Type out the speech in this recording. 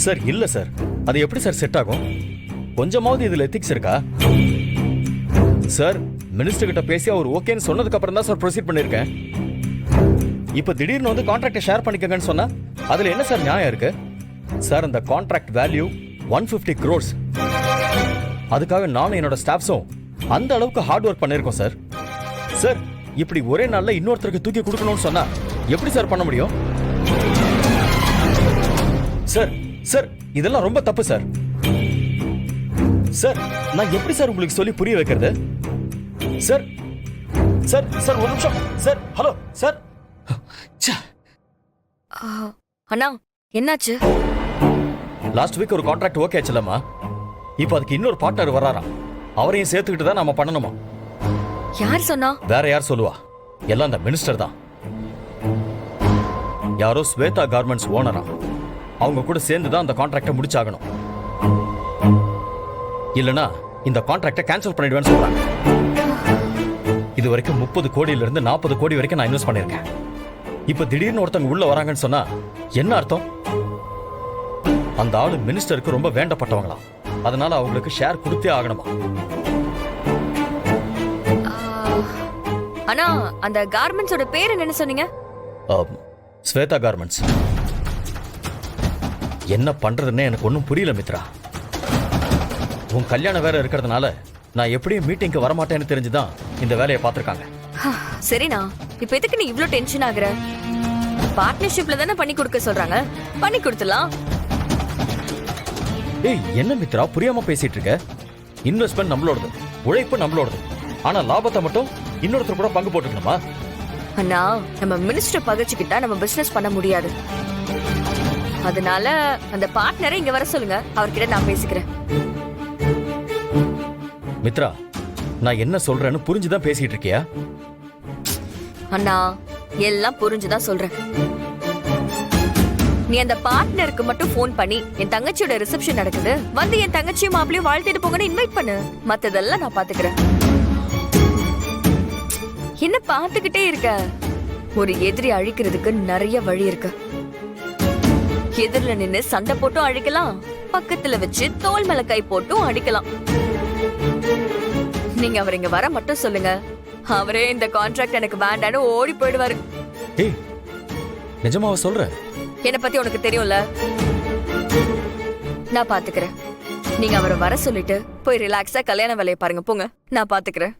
Sir இல்ல sir, அது எப்படி சார் செட் ஆகும்? கொஞ்சமாவது இதுல எத்திக்ஸ் இருக்கா சார்? மினிஸ்டர் கிட்ட பேசி அவர் ஓகேன்னு சொன்னதுக்கு அப்புறம் தான் சார் ப்ரொசீட் பண்ணிருக்கேன். இப்ப திடீர்னு வந்து கான்ட்ராக்டை ஷேர் பண்ணிக்கங்கன்னு சொன்னா அதுல என்ன சார் நியாயம் இருக்கு? சார் அந்த கான்ட்ராக்ட் வேல்யூ 150 crores. அதுக்காக நானும் என்னோட ஸ்டாஃப்ஸும் அந்த அளவுக்கு ஹார்ட் ஒர்க் பண்ணிருக்கோம் சார். சார் இப்படி ஒரே நாள்ல இன்னொருத்தருக்கு தூக்கி கொடுக்கணும்னு சொன்னா எப்படி சார் பண்ண முடியும்? சார் சார் இதெல்லாம் ரொம்ப தப்பு சார். சார் நான் எப்படி சார் உங்களுக்கு சொல்லி புரிய வைக்கிறது? சார் சார் சார் ஒரு நிமிஷம் சார். Hello sir. அண்ணா என்னாச்சு? லாஸ்ட் வீக் ஒரு கான்ட்ராக்ட் ஓகே ஆச்சுலமா, இப்போ அதுக்கு இன்னொரு பார்ட்னர் வராராம். அவரையும் சேர்த்துக்கிட்டு தான் நாம பண்ணணுமா? யார் சொன்னா? வேற யார் சொல்லுவா? எல்லாம் அந்த மினிஸ்டர் தான். யாரோ ஸ்வேதா கார்மெண்ட்ஸ் ஓனரா, அவங்க கூட சேர்ந்து தான் அந்த கான்ட்ராக்டை முடிச்சாகணும். இல்லனா இந்த கான்ட்ராக்டை கேன்சல் பண்ணிடுவேன்னு சொல்றாங்க. இது வரைக்கும் 30 கோடியில இருந்து 40 கோடி வரைக்கும் நான் இன்வெஸ்ட் பண்ணிருக்கேன். இப்ப திடீர்னு ஒருத்தங்க உள்ள வராங்கன்னு சொன்னா என்ன அர்த்தம்? அந்த ஆளு மினிஸ்டருக்கு ரொம்ப வேண்டப்பட்டவங்களாம், அதனால அவங்களுக்கு ஷேர் கொடுத்தே ஆகணுமா? அண்ணா அந்த கார்மெண்ட்ஸோட பேர் என்ன சொன்னீங்க? ஸ்வேதா கார்மெண்ட்ஸ். என்ன பண்றதுன்னு எனக்கு ஒன்றும் புரியல மித்ரா. உன் கல்யாணம் வேற இருக்கிறதுனால நான் எப்படியும் மீட்டிங்க்கு வரமாட்டேன்னு தெரிஞ்சுதான் இந்த வேலையை பார்த்திருக்காங்க. சரிண்ணா, இப்ப எதுக்கு நீ இவ்ளோ டென்ஷன் ஆகுற? பார்ட்னர்ஷிப்ல தானே பண்ணி கொடுக்க சொல்றாங்க, பண்ணி கொடுத்துலாம். ஏய் என்ன மித்ரா புரியாம பேசிட்டு இருக்க? இன்வெஸ்ட்மெண்ட் நம்மளோடது, உழைப்பு நம்மளோடது. ஆனா லாபத்தை மட்டும் இன்னொருத்தர் கூட பங்கு போட்டுக்கணுமா? அண்ணா நம்ம மினிஸ்டர் பகச்சுக்கிட்டா நம்ம பிசினஸ் பண்ண முடியாது. அதனால அந்த பார்ட்னரை இங்க வர சொல்லுங்க, அவர்கிட்ட நான் பேசிக்கிறேன். மித்ரா நான் என்ன சொல்றேன்னு புரிஞ்சுதான் பேசிட்டு இருக்கியா? அண்ணா எல்லாம் புரிஞ்சுதான் சொல்றேன். நீ அந்த பார்ட்னருக்கு மட்டும் போன் பண்ணி என் தங்கச்சியோட ரிசப்ஷன் நடக்குது, வந்து என் தங்கச்சியும் மாப்பிளையும் வாழ்த்திட்டு போங்கன்னு இன்வைட் பண்ணு. மத்ததெல்லாம் நான் பாத்துக்கிறேன். என்ன பாத்துக்கிட்டே இருக்க? ஒரு எதிரி அழிக்கிறதுக்கு நிறைய வழி இருக்கு. எதிரில நின்னு சண்டை போட்டும் அழிக்கலாம், பக்கத்துல வச்சு தோல் மேல கை போட்டும் அடிக்கலாம். நீங்க அவர் இங்க வர மட்டும் சொல்லுங்க, அவரே இந்த கான்ட்ராக்ட் எனக்கு வேண்டான்னு ஓடி போயிடுவாரு. ஏய் நிஜமாவா சொல்ற? என்ன பத்தி உனக்கு தெரியும்ல, நான் பாத்துக்கிறேன். நீங்க அவரை வர சொல்லிட்டு போய் ரிலாக்ஸா கல்யாண வேலையை பாருங்க, போங்க, நான் பாத்துக்கிறேன்.